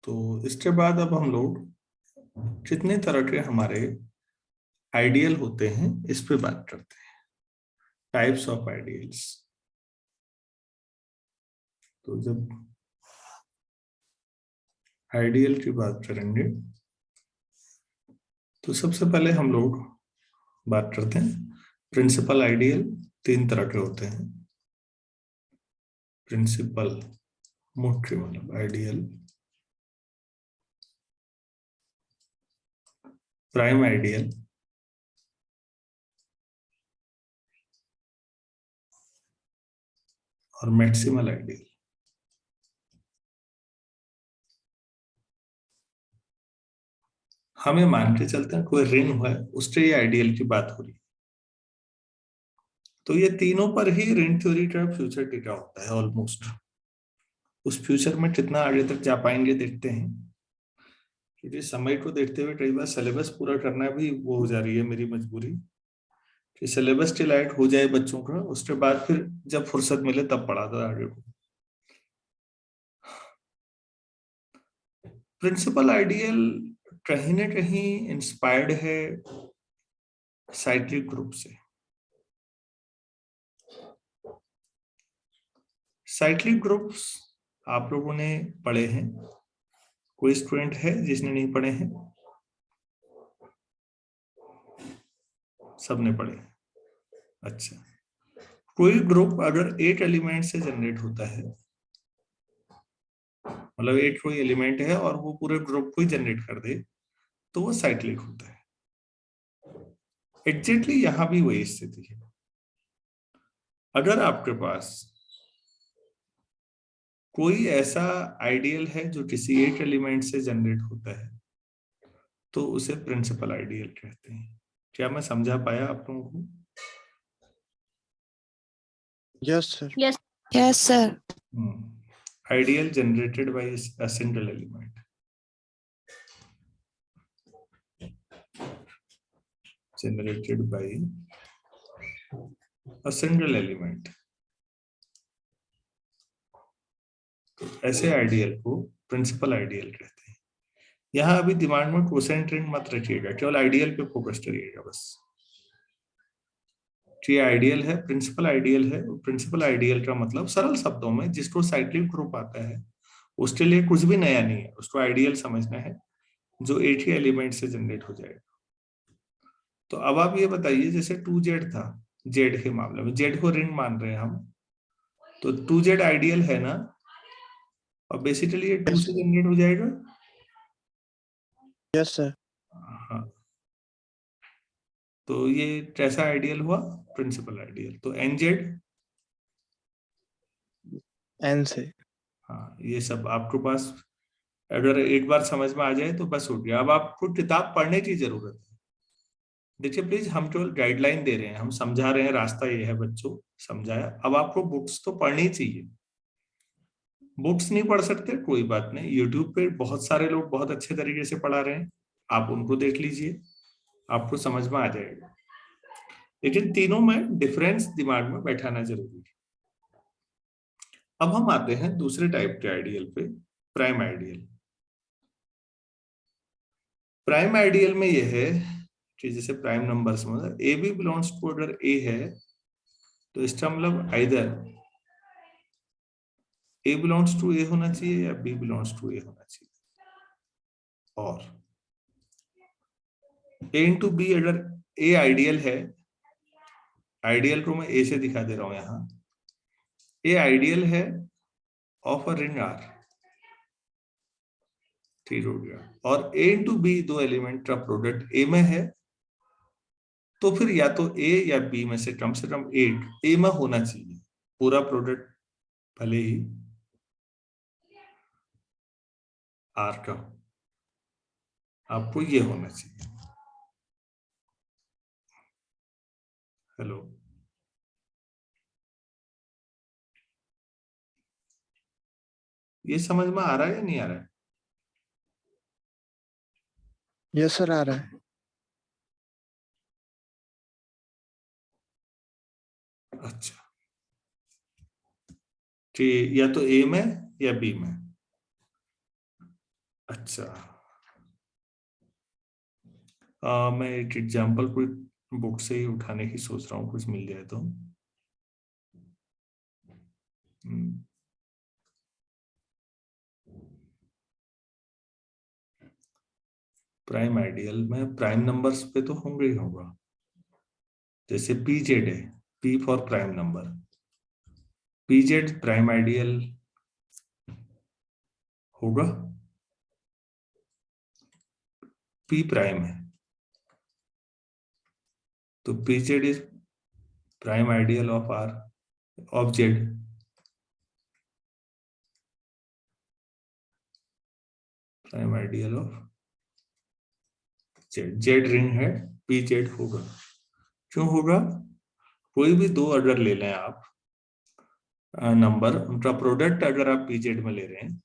तो इसके बाद अब हम लोग कितने तरह के हमारे आइडियल होते हैं इस पे बात करते हैं। Types of ideals. तो जब आइडियल की बात करेंगे तो सबसे पहले हम लोग बात करते हैं प्रिंसिपल आइडियल। तीन तरह के होते हैं। प्रिंसिपल मुख्य मतलब आइडियल, प्राइम आइडियल और मैक्सिमल आइडियल। हमें मान के चलते हैं कोई रिंग हुआ है, उससे ये आइडियल की बात हो रही है। तो ये तीनों पर ही रिंग थ्योरी का फ्यूचर टिका होता है ऑलमोस्ट। उस फ्यूचर में कितना आगे तक जा पाएंगे देखते हैं, क्योंकि समय को देखते हुए कई बार सिलेबस पूरा करना भी वो हो जा रही है मेरी मजबूरी कि सिलेबस डिलाइट हो जाए बच्चों का, उसके बाद फिर जब फुर्सत मिले तब पढ़ा दो आगे को। प्रिंसिपल आइडियल कहीं ना कहीं इंस्पायर्ड है साइक्लिक ग्रुप से। साइक्लिक ग्रुप्स आप लोगों ने पढ़े हैं? कोई स्टूडेंट है जिसने नहीं पढ़े हैं? सबने पढ़े हैं। अच्छा, कोई ग्रुप अगर एक एलिमेंट से जनरेट होता है, मतलब एक कोई एलिमेंट है और वो पूरे ग्रुप को ही जनरेट कर दे, तो वो साइक्लिक होता है। एग्जैक्टली यहां भी वही स्थिति है। अगर आपके पास कोई ऐसा आइडियल है जो किसी एक एलिमेंट से जनरेट होता है, तो उसे प्रिंसिपल आइडियल कहते हैं। क्या मैं समझा पाया आप लोगों को? Yes sir. Yes yes sir. Ideal generated by a single element. Generated by a single element. तो ऐसे आइडियल को प्रिंसिपल आइडियल कहते हैं। यहां अभी दिमाग में कोसेंट्रिक मत रखिएगा, केवल आइडियल पे फोकस करिएगा बस। ये आइडियल है, प्रिंसिपल आइडियल है। प्रिंसिपल आइडियल का मतलब सरल शब्दों में जिसको साइक्लिक ग्रुप आता है उसके लिए कुछ भी नया नहीं है, उसको आइडियल समझना है जो एक ही एलिमेंट से जनरेट हो जाएगा। तो अब आप ये बताइए, जैसे 2Z था, जेड के मामले में जेड को रिंग मान रहे हैं हम, तो 2Z आइडियल है ना, और बेसिकली ये 2 से जनरेट हो जाएगा। Yes sir. हाँ, तो ये कैसा आइडियल हुआ? Principal ideal. तो NZ, एन से। हाँ, ये सब आपके पास अगर एक बार समझ में आ जाए तो बस हो गया। अब आपको किताब पढ़ने की जरूरत है। देखिए प्लीज, हम केवल गाइडलाइन दे रहे हैं, हम समझा रहे हैं, रास्ता ये है बच्चों, समझाया। अब आपको बुक्स तो पढ़नी चाहिए। बुक्स नहीं पढ़ सकते कोई बात नहीं, यूट्यूब पे बहुत सारे लोग बहुत अच्छे तरीके से पढ़ा रहे हैं, आप उनको देख लीजिए, आपको समझ में आ जाएगा। लेकिन तीनों में डिफरेंस दिमाग में बैठाना जरूरी है। अब हम आते हैं दूसरे टाइप के आइडियल पे, प्राइम आइडियल। प्राइम आइडियल में यह है कि जैसे प्राइम नंबर्स में ए बी बिलोंग्स टू, अगर ए है तो इसका मतलब आइदर ए बिलोंग्स टू ए होना चाहिए या बी बिलोंग्स टू ए होना चाहिए। और ए इंटू बी, अगर ए आइडियल है, आइडियल को मैं ए से दिखा दे रहा हूं यहां, ए आइडियल है ऑफ अ रिंग आर, ठीक हो गया। और ए इंटू बी दो एलिमेंट का प्रोडक्ट ए में है, तो फिर या तो ए या बी में से कम एक ए में होना चाहिए, पूरा प्रोडक्ट भले ही आर का, आपको ये होना चाहिए। हेलो, ये समझ में आ रहा है या नहीं आ रहा है? यस सर, आ रहा है। अच्छा, कि या तो ए में या बी में। अच्छा, मैं एक एग्जांपल कोई बुक से ही उठाने की सोच रहा हूँ, कुछ मिल जाए तो। प्राइम आइडियल में प्राइम नंबर्स पे तो होंगे ही होगा। जैसे पी जेड है, P for prime number, P Z prime ideal होगा। पी प्राइम है तो P Z is prime ideal of R, of Z. Prime ideal of Z, Z ring है, पी जेड होगा। क्यों होगा? कोई भी दो अगर ले लें आप नंबर, उनका प्रोडक्ट अगर आप पी जेड में ले रहे हैं,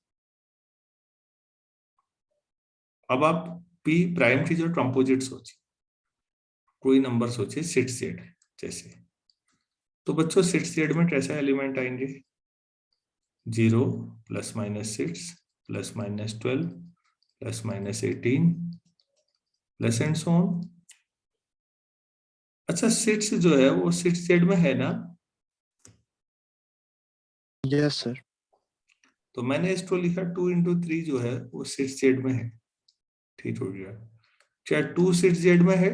अब आप पी प्राइम की जो कंपोजिट सोचिए, कोई नंबर सोचिए 6z जैसे, तो बच्चों 6z में कैसा एलिमेंट आएंगे? 0 ±6 ±12 ±18 प्लस एंड सो ऑन। अच्छा, 6 जो है वो 6z में है ना? Yes sir. तो मैंने इसको लिखा 2 × 3 जो है वो 6z में है। ठीक हो गया। क्या 2 6z में है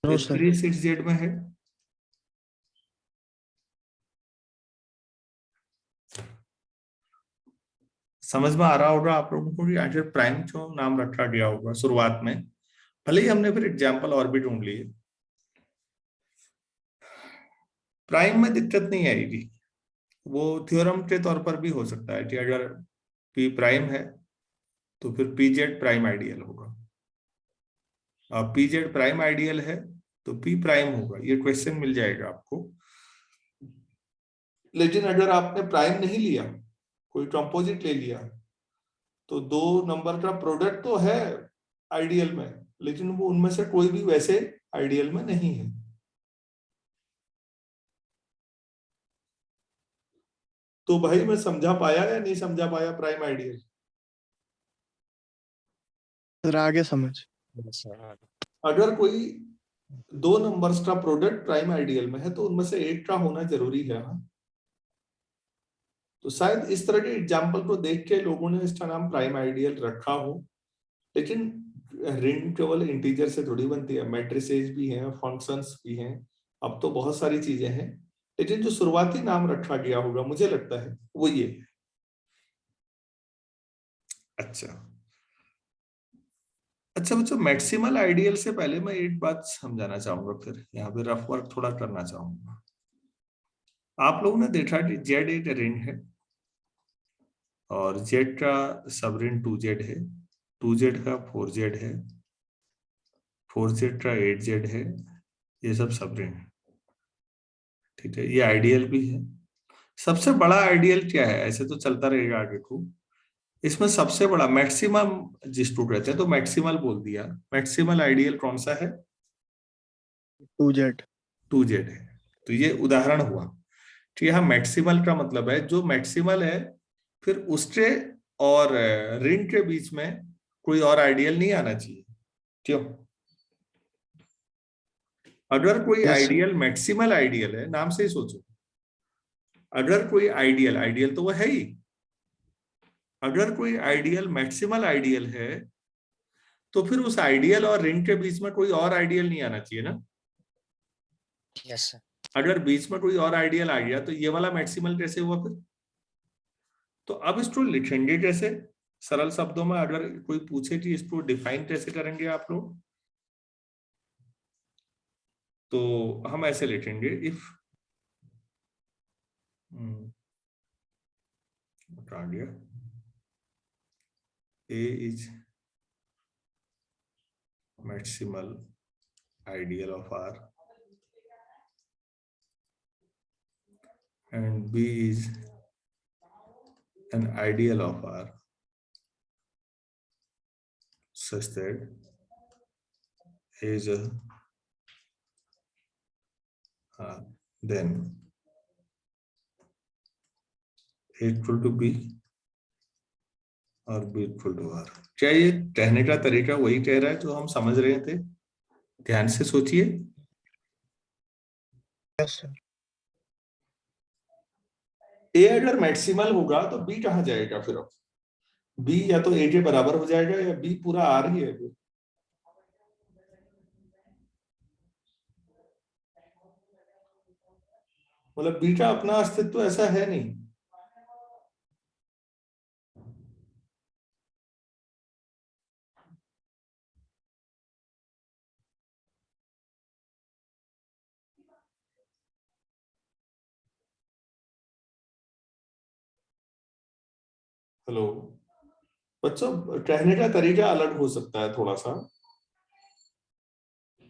नो या सर। 3 6z में है? समझ में आ रहा होगा आप लोगों को कि आखिर प्राइम क्यों नाम रखा गया होगा शुरुआत में। भले ही हमने फिर एग्जाम्पल और भी ढूंढ लिए, प्राइम में दिक्कत नहीं आएगी। वो थ्योरम के तौर पर भी हो सकता है कि अगर पी प्राइम है तो फिर पी जेड प्राइम आइडियल होगा, और पी जेड प्राइम आइडियल है तो पी प्राइम होगा। ये क्वेश्चन मिल जाएगा आपको। लेकिन अगर आपने प्राइम नहीं लिया, कोई कंपोजिट ले लिया, तो दो नंबर का प्रोडक्ट तो है आइडियल में, लेकिन वो उनमें से कोई भी वैसे आइडियल में नहीं है। तो भाई मैं समझा पाया या नहीं समझा पाया प्राइम आइडियल? सर आगे समझ। अगर कोई दो नंबर्स का प्रोडक्ट प्राइम आइडियल में है तो उनमें से एक का होना जरूरी है ना। तो शायद इस तरह के एग्जाम्पल को देख के लोगों ने इसका नाम प्राइम आइडियल रखा हो। लेकिन रिंग केवल इंटीजर से थोड़ी बनती है, मैट्रिसेस भी हैं, फंक्शंस भी हैं, अब तो बहुत सारी चीजें हैं। लेकिन जो शुरुआती नाम रखा गया होगा मुझे लगता है वो ये। अच्छा, अच्छा बच्चों, मैक्सिमल आइडियल से पहले मैं एक बात समझाना चाहूंगा, फिर यहाँ पे रफ वर्क थोड़ा करना चाहूंगा। आप लोगों ने देखा कि जेड एक रिंग है और जेड का सब रिंग 2z है, 2z का 4z है, 4z का 8z है, ये सब सब रिंग है। ठीक है, ये आइडियल भी है। सबसे बड़ा आइडियल क्या है? ऐसे तो चलता रहेगा आगे को। इसमें सबसे बड़ा मैक्सिमम जिसको कहते हैं, तो मैक्सिमल बोल दिया। मैक्सिमल आइडियल कौन सा है? 2z। 2z है। तो ये उदाहरण हुआ कि यहाँ मैक्सिमल का मतलब है जो मैक्सिमल है, फिर उसके और रिंग के बीच में कोई और आइडियल नहीं आना चाहिए। क्यों? अगर कोई yes sir. Ideal maximal ideal है, नाम से ही सोचो, अगर कोई आइडियल, आइडियल तो वो है ही, अगर कोई आइडियल मैक्सिमल आइडियल है तो फिर उस आइडियल और रिंग के बीच में कोई और आइडियल नहीं आना चाहिए ना। Yes sir. अगर बीच में कोई और आइडियल आ गया तो ये वाला मैक्सिमल कैसे हुआ फिर? तो अब इसको लिखेंगे कैसे सरल शब्दों में? अगर कोई पूछे कि इसको डिफाइन कैसे करेंगे आप लोग, तो हम ऐसे लिखेंगे, इफ आ गया A is maximal ideal of R and B is an ideal of R such that A is a then A equal to B और ब्यूटीफुल टू आर। क्या ये कहने का तरीका वही कह रहा है जो हम समझ रहे थे? ध्यान से सोचिए। Yes sir. ए अगर मैक्सिमल होगा तो बी कहाँ जाएगा फिर? अब बी या तो ए के बराबर हो जाएगा या बी पूरा आर ही है। मतलब बी का अपना अस्तित्व ऐसा है नहीं। हेलो बच्चों, कहने का तरीका अलग हो सकता है थोड़ा सा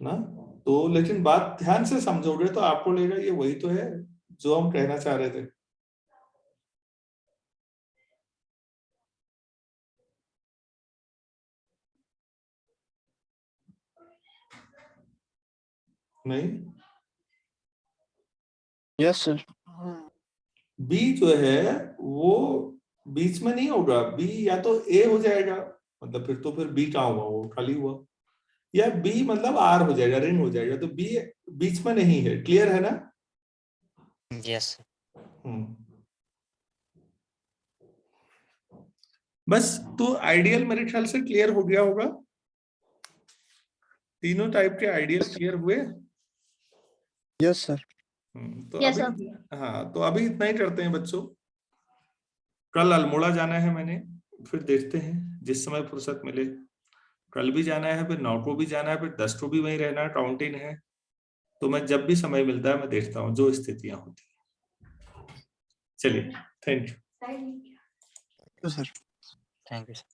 ना, तो लेकिन बात ध्यान से समझोगे तो आपको लगेगा ये वही तो है जो हम कहना चाह रहे थे। नहीं, यस सर। बी जो है वो बीच में नहीं होगा। बी या तो ए हो जाएगा, मतलब फिर बी कहाँ हुआ, वो खाली हुआ, या बी मतलब आर हो जाएगा, रिंग हो जाएगा। तो बी बीच में नहीं है। क्लियर है ना? Yes, sir. बस तो आइडियल मेरे ख्याल से क्लियर हो गया होगा। तीनों टाइप के आइडियल क्लियर हुए। Yes sir. तो Yes, अभी हाँ, तो अभी इतना ही करते हैं बच्चों। कल अल्मोड़ा जाना है मैंने, फिर देखते हैं जिस समय फुर्सत मिले। कल भी जाना है, फिर 9 को भी जाना है, फिर 10 को भी वहीं रहना है, काउंटिंग है। तो मैं जब भी समय मिलता है मैं देखता हूँ जो स्थितियां होती हैं। चलिए, thank you. Yes sir. Thank you, sir.